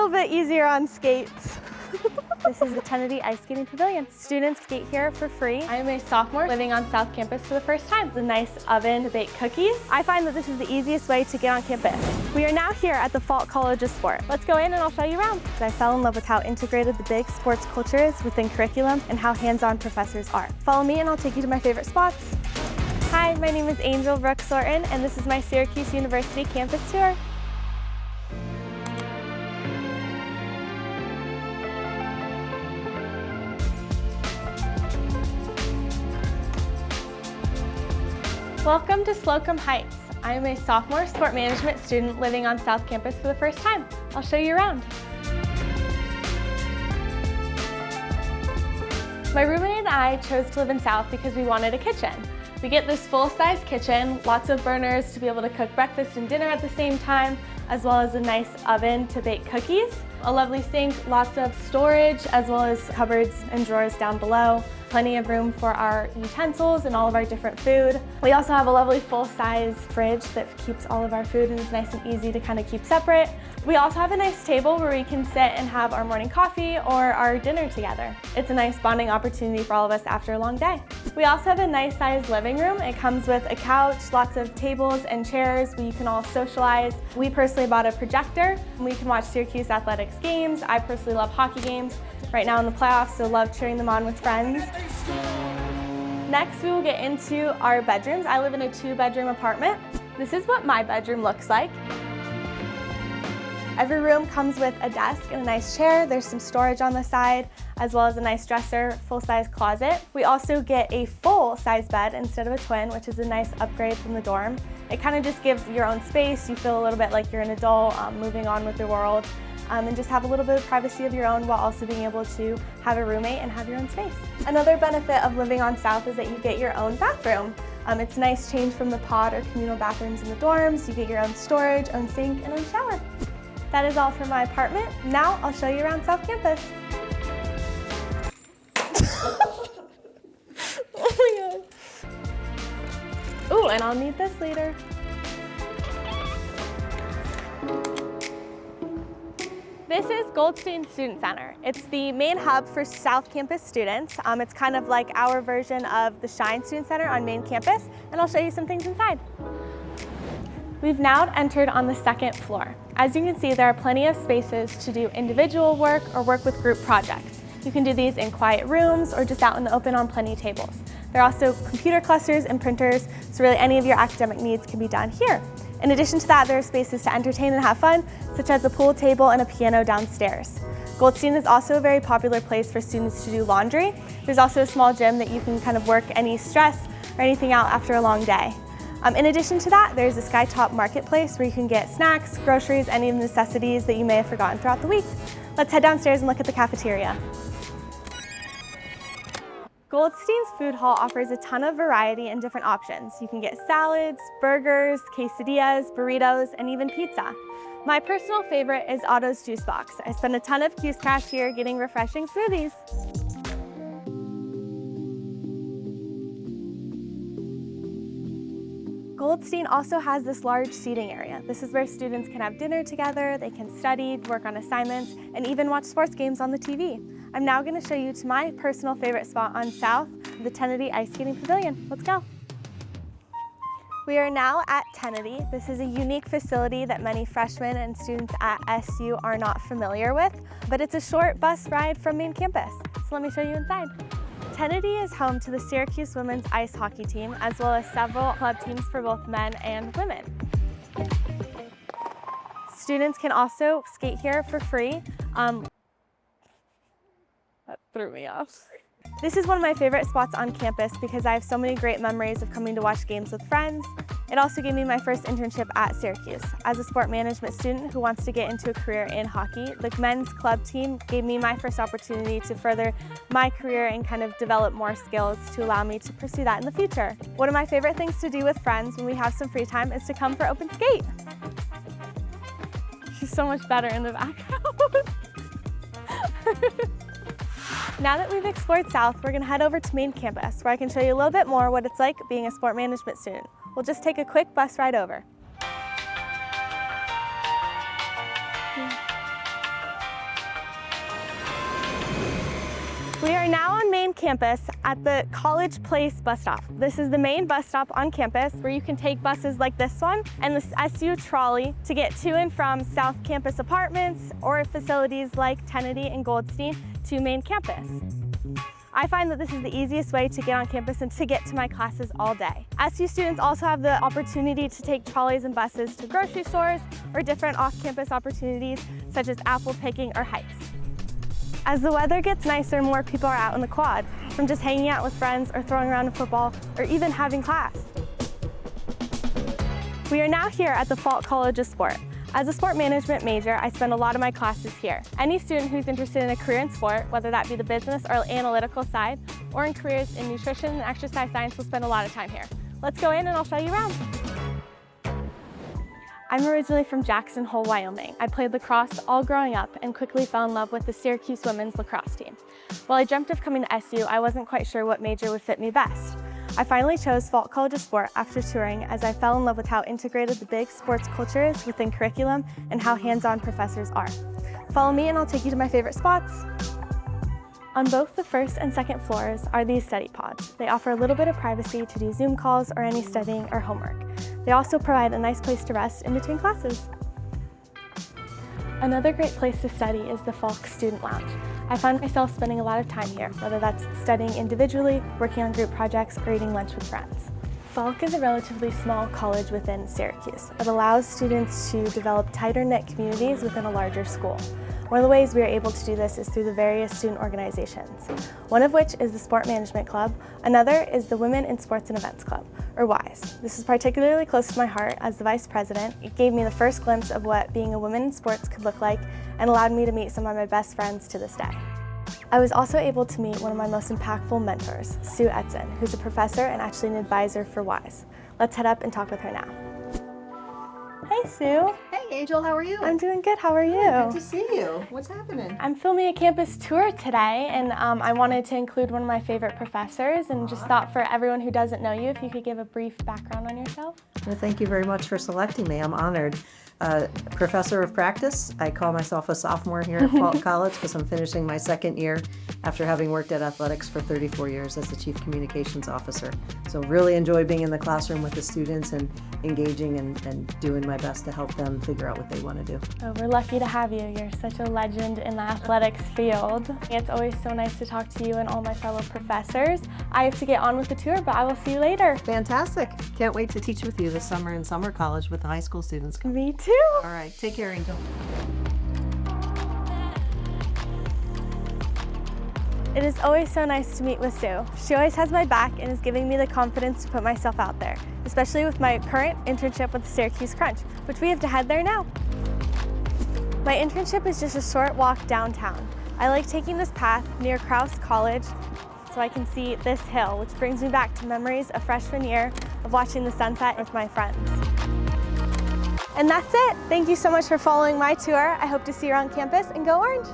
little bit easier on skates. This is the Tennity Ice Skating Pavilion. Students skate here for free. I am a sophomore living on South Campus for the first time. It's a nice oven to bake cookies. I find that this is the easiest way to get on campus. We are now here at the Falk College of Sport. Let's go in and I'll show you around. I fell in love with how integrated the big sports culture is within curriculum and how hands-on professors are. Follow me and I'll take you to my favorite spots. Hi, my name is Angel Rooks Orton and this is my Syracuse University Campus Tour. Welcome to Slocum Heights. I am a sophomore sport management student living on South Campus for the first time. I'll show you around. My roommate and I chose to live in South because we wanted a kitchen. We get this full-size kitchen, lots of burners to be able to cook breakfast and dinner at the same time, as well as a nice oven to bake cookies, a lovely sink, lots of storage, as well as cupboards and drawers down below. Plenty of room for our utensils and all of our different food. We also have a lovely full-size fridge that keeps all of our food and is nice and easy to kind of keep separate. We also have a nice table where we can sit and have our morning coffee or our dinner together. It's a nice bonding opportunity for all of us after a long day. We also have a nice sized living room. It comes with a couch, lots of tables and chairs where you can all socialize. We personally bought a projector. We can watch Syracuse athletics games. I personally love hockey games. Right now in the playoffs, so love cheering them on with friends. Next, we will get into our bedrooms. I live in a 2-bedroom apartment. This is what my bedroom looks like. Every room comes with a desk and a nice chair. There's some storage on the side, as well as a nice dresser, full-size closet. We also get a full-size bed instead of a twin, which is a nice upgrade from the dorm. It kind of just gives your own space. You feel a little bit like you're an adult, moving on with the world. And just have a little bit of privacy of your own while also being able to have a roommate and have your own space. Another benefit of living on South is that you get your own bathroom. It's a nice change from the pod or communal bathrooms in the dorms. You get your own storage, own sink, and own shower. That is all for my apartment. Now I'll show you around South Campus. Oh my God. Ooh, and I'll need this later. This is Goldstein Student Center. It's the main hub for South Campus students. It's kind of like our version of the Shine Student Center on main campus, and I'll show you some things inside. We've now entered on the 2nd floor. As you can see, there are plenty of spaces to do individual work or work with group projects. You can do these in quiet rooms or just out in the open on plenty tables. There are also computer clusters and printers, so really any of your academic needs can be done here. In addition to that, there are spaces to entertain and have fun, such as a pool table and a piano downstairs. Goldstein is also a very popular place for students to do laundry. There's also a small gym that you can kind of work any stress or anything out after a long day. In addition to that, there's a Skytop marketplace where you can get snacks, groceries, any of the necessities that you may have forgotten throughout the week. Let's head downstairs and look at the cafeteria. Goldstein's food hall offers a ton of variety and different options. You can get salads, burgers, quesadillas, burritos, and even pizza. My personal favorite is Otto's Juice Box. I spend a ton of Q's cash here getting refreshing smoothies. Goldstein also has this large seating area. This is where students can have dinner together, they can study, work on assignments, and even watch sports games on the TV. I'm now going to show you to my personal favorite spot on South, the Tennity Ice Skating Pavilion. Let's go. We are now at Tennity. This is a unique facility that many freshmen and students at SU are not familiar with, but it's a short bus ride from main campus. So let me show you inside. Tennity is home to the Syracuse women's ice hockey team, as well as several club teams for both men and women. Students can also skate here for free. That threw me off. This is one of my favorite spots on campus because I have so many great memories of coming to watch games with friends. It also gave me my first internship at Syracuse. As a sport management student who wants to get into a career in hockey, the men's club team gave me my first opportunity to further my career and kind of develop more skills to allow me to pursue that in the future. One of my favorite things to do with friends when we have some free time is to come for open skate. She's so much better in the background. Now that we've explored South, we're gonna head over to main campus where I can show you a little bit more what it's like being a sport management student. We'll just take a quick bus ride over. We are now on main campus at the College Place bus stop. This is the main bus stop on campus where you can take buses like this one and the SU trolley to get to and from South Campus apartments or facilities like Tennity and Goldstein to main campus. I find that this is the easiest way to get on campus and to get to my classes all day. SU students also have the opportunity to take trolleys and buses to grocery stores or different off-campus opportunities such as apple picking or hikes. As the weather gets nicer, more people are out in the quad, from just hanging out with friends or throwing around a football or even having class. We are now here at the Falk College of Sport. As a sport management major, I spend a lot of my classes here. Any student who's interested in a career in sport, whether that be the business or analytical side, or in careers in nutrition and exercise science, will spend a lot of time here. Let's go in and I'll show you around. I'm originally from Jackson Hole, Wyoming. I played lacrosse all growing up and quickly fell in love with the Syracuse women's lacrosse team. While I dreamt of coming to SU, I wasn't quite sure what major would fit me best. I finally chose Falk College of Sport after touring as I fell in love with how integrated the big sports culture is within curriculum and how hands-on professors are. Follow me and I'll take you to my favorite spots. On both the first and second floors are these study pods. They offer a little bit of privacy to do Zoom calls or any studying or homework. They also provide a nice place to rest in between classes. Another great place to study is the Falk Student Lounge. I find myself spending a lot of time here, whether that's studying individually, working on group projects, or eating lunch with friends. Falk is a relatively small college within Syracuse. It allows students to develop tighter-knit communities within a larger school. One of the ways we are able to do this is through the various student organizations, one of which is the Sport Management Club, another is the Women in Sports and Events Club, or WISE. This is particularly close to my heart as the vice president. It gave me the first glimpse of what being a woman in sports could look like and allowed me to meet some of my best friends to this day. I was also able to meet one of my most impactful mentors, Sue Edson, who's a professor and actually an advisor for WISE. Let's head up and talk with her now. Hey, Sue. Hey, Angel, how are you? I'm doing good. How are you? Good to see you. What's happening? I'm filming a campus tour today, and I wanted to include one of my favorite professors, and just thought for everyone who doesn't know you, if you could give a brief background on yourself. Well, thank you very much for selecting me. I'm honored. Professor of practice. I call myself a sophomore here at Falk College because I'm finishing my second year after having worked at athletics for 34 years as the Chief Communications Officer. So really enjoy being in the classroom with the students and engaging and doing my best to help them figure out what they want to do. Oh, we're lucky to have you. You're such a legend in the athletics field. It's always so nice to talk to you and all my fellow professors. I have to get on with the tour, but I will see you later. Fantastic. Can't wait to teach with you this summer in summer college with the high school students. Me too. All right, take care, Angel. It is always so nice to meet with Sue. She always has my back and is giving me the confidence to put myself out there, especially with my current internship with the Syracuse Crunch, which we have to head there now. My internship is just a short walk downtown. I like taking this path near Krause College so I can see this hill, which brings me back to memories of freshman year of watching the sunset with my friends. And that's it. Thank you so much for following my tour. I hope to see you around campus, and go Orange!